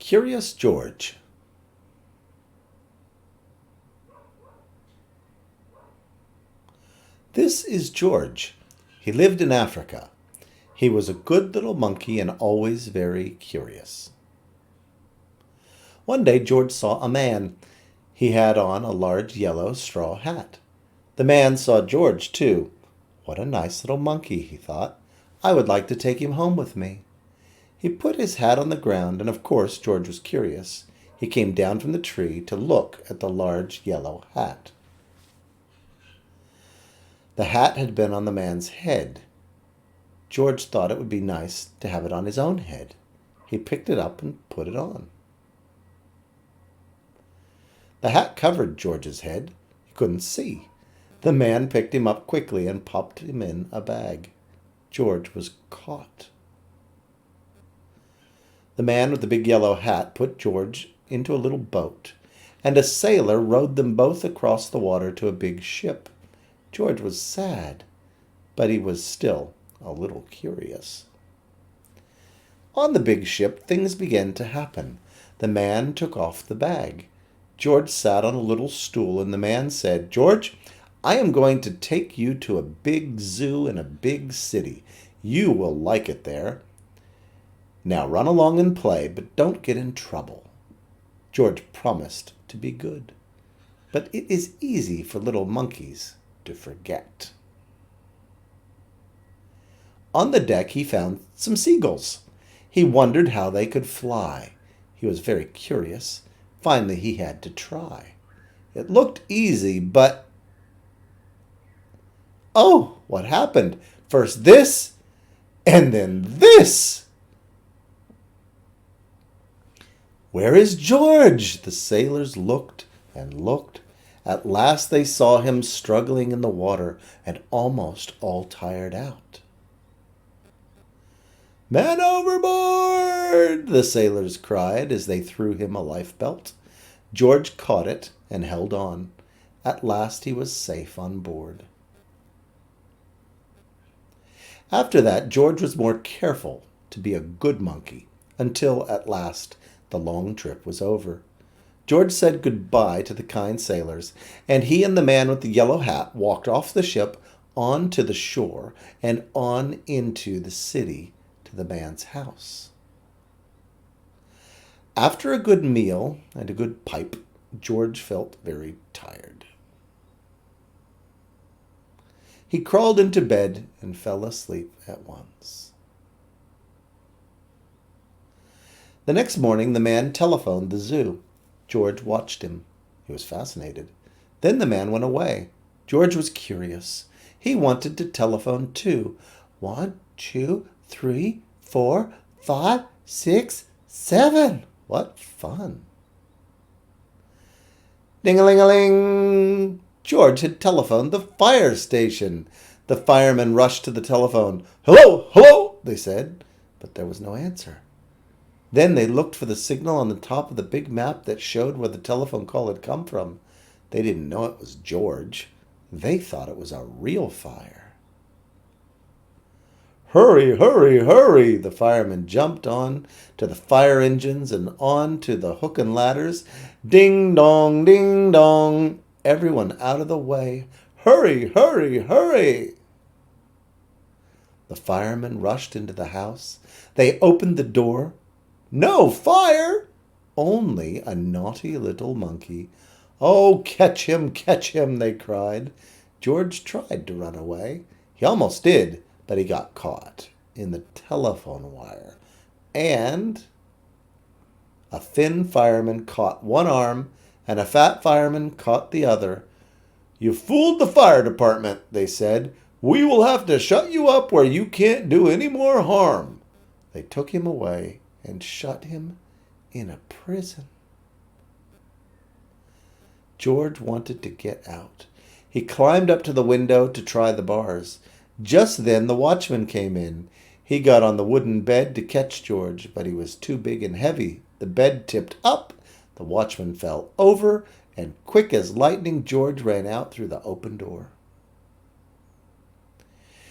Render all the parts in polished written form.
Curious George. This is George. He lived in Africa. He was a good little monkey and always very curious. One day George saw a man. He had on a large yellow straw hat. The man saw George, too. What a nice little monkey, he thought. I would like to take him home with me. He put his hat on the ground, and of course George was curious. He came down from the tree to look at the large yellow hat. The hat had been on the man's head. George thought it would be nice to have it on his own head. He picked it up and put it on. The hat covered George's head. He couldn't see. The man picked him up quickly and popped him in a bag. George was caught. The man with the big yellow hat put George into a little boat, and a sailor rowed them both across the water to a big ship. George was sad, but he was still a little curious. On the big ship, things began to happen. The man took off the bag. George sat on a little stool, and the man said, "George, I am going to take you to a big zoo in a big city. You will like it there. Now run along and play, but don't get in trouble." George promised to be good. But it is easy for little monkeys to forget. On the deck he found some seagulls. He wondered how they could fly. He was very curious. Finally he had to try. It looked easy, but... oh, what happened? First this, and then this. "Where is George?" The sailors looked and looked. At last they saw him struggling in the water and almost all tired out. "Man overboard!" the sailors cried as they threw him a lifebelt. George caught it and held on. At last he was safe on board. After that, George was more careful to be a good monkey, until at last the long trip was over. George said goodbye to the kind sailors, and he and the man with the yellow hat walked off the ship on to the shore and on into the city to the man's house. After a good meal and a good pipe, George felt very tired. He crawled into bed and fell asleep at once. The next morning, the man telephoned the zoo. George watched him. He was fascinated. Then the man went away. George was curious. He wanted to telephone too. 1, 2, 3, 4, 5, 6, 7. What fun. Ding-a-ling-a-ling! George had telephoned the fire station. The firemen rushed to the telephone. "Hello, hello," they said, but there was no answer. Then they looked for the signal on the top of the big map that showed where the telephone call had come from. They didn't know it was George. They thought it was a real fire. "Hurry, hurry, hurry!" The firemen jumped on to the fire engines and on to the hook and ladders. Ding dong, ding dong! Everyone out of the way. "Hurry, hurry, hurry!" The firemen rushed into the house. They opened the door. No fire! Only a naughty little monkey. "Oh, catch him, they cried. George tried to run away. He almost did, but he got caught in the telephone wire. And a thin fireman caught one arm, and a fat fireman caught the other. "You fooled the fire department," they said. "We will have to shut you up where you can't do any more harm." They took him away and shut him in a prison. George wanted to get out. He climbed up to the window to try the bars. Just then the watchman came in. He got on the wooden bed to catch George, but he was too big and heavy. The bed tipped up, the watchman fell over, and quick as lightning George ran out through the open door.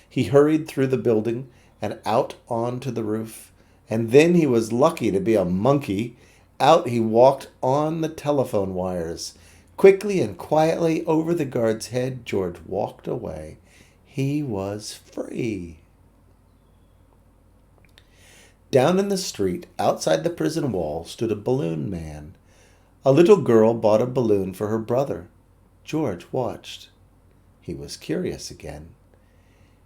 He hurried through the building and out onto the roof. And then he was lucky to be a monkey Out he walked on the telephone wires. Quickly and quietly over the guard's head, George walked away. He was free. Down in the street, outside the prison wall, stood a balloon man. A little girl bought a balloon for her brother. George watched. He was curious again.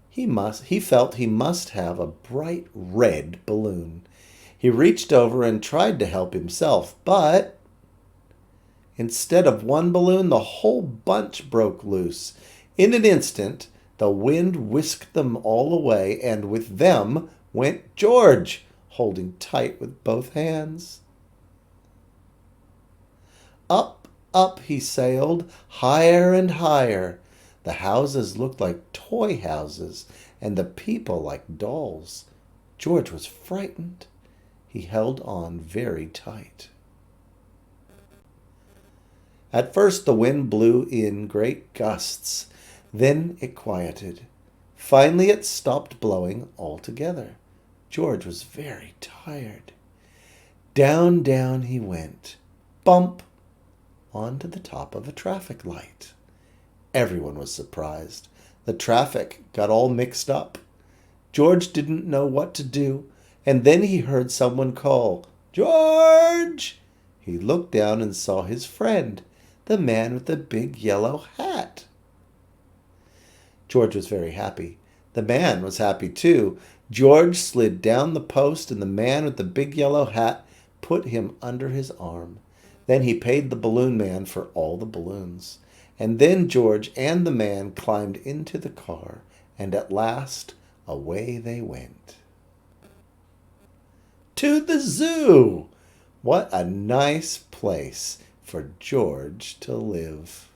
He felt he must have a bright red balloon. He reached over and tried to help himself, but instead of one balloon, the whole bunch broke loose. In an instant, the wind whisked them all away, and with them went George, holding tight with both hands. Up, up he sailed, higher and higher. The houses looked like toy houses, and the people like dolls. George was frightened. He held on very tight. At first the wind blew in great gusts. Then it quieted. Finally it stopped blowing altogether. George was very tired. Down, down he went. Bump! Onto the top of a traffic light. Everyone was surprised. The traffic got all mixed up. George didn't know what to do, and then he heard someone call, "George!" He looked down and saw his friend, the man with the big yellow hat. George was very happy. The man was happy too. George slid down the post, and the man with the big yellow hat put him under his arm. Then he paid the balloon man for all the balloons. And then George and the man climbed into the car, and at last away they went. To the zoo! What a nice place for George to live.